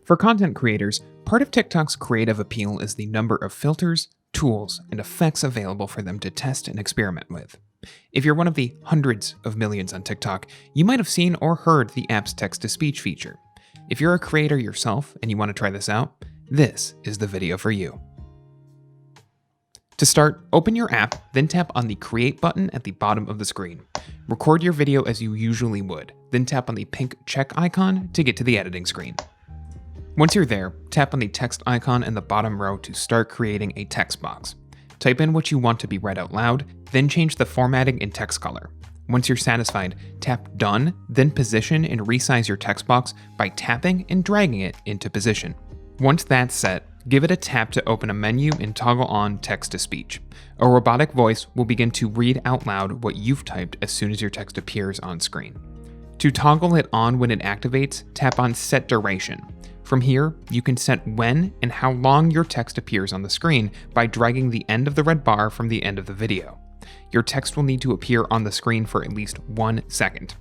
For content creators, part of TikTok's creative appeal is the number of filters, tools, and effects available for them to test and experiment with. If you're one of the hundreds of millions on TikTok, you might have seen or heard the app's text-to-speech feature. If you're a creator yourself and you want to try this out, this is the video for you. To start, open your app, then tap on the Create button at the bottom of the screen. Record your video as you usually would, then tap on the pink check icon to get to the editing screen. Once you're there, tap on the text icon in the bottom row to start creating a text box. Type in what you want to be read out loud, then change the formatting and text color. Once you're satisfied, tap Done, then position and resize your text box by tapping and dragging it into position. Once that's set, give it a tap to open a menu and toggle on text-to-speech. A robotic voice will begin to read out loud what you've typed as soon as your text appears on screen. To toggle it on when it activates, tap on Set Duration. From here, you can set when and how long your text appears on the screen by dragging the end of the red bar from the end of the video. Your text will need to appear on the screen for at least 1 second.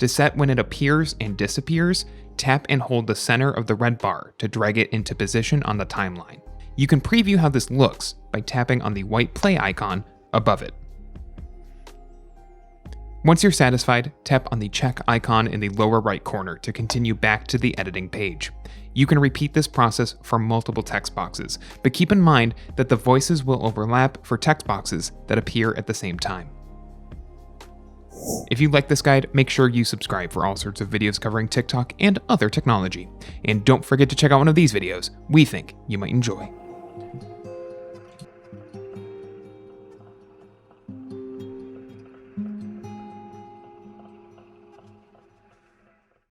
To set when it appears and disappears, tap and hold the center of the red bar to drag it into position on the timeline. You can preview how this looks by tapping on the white play icon above it. Once you're satisfied, tap on the check icon in the lower right corner to continue back to the editing page. You can repeat this process for multiple text boxes, but keep in mind that the voices will overlap for text boxes that appear at the same time. If you like this guide, make sure you subscribe for all sorts of videos covering TikTok and other technology. And don't forget to check out one of these videos we think you might enjoy.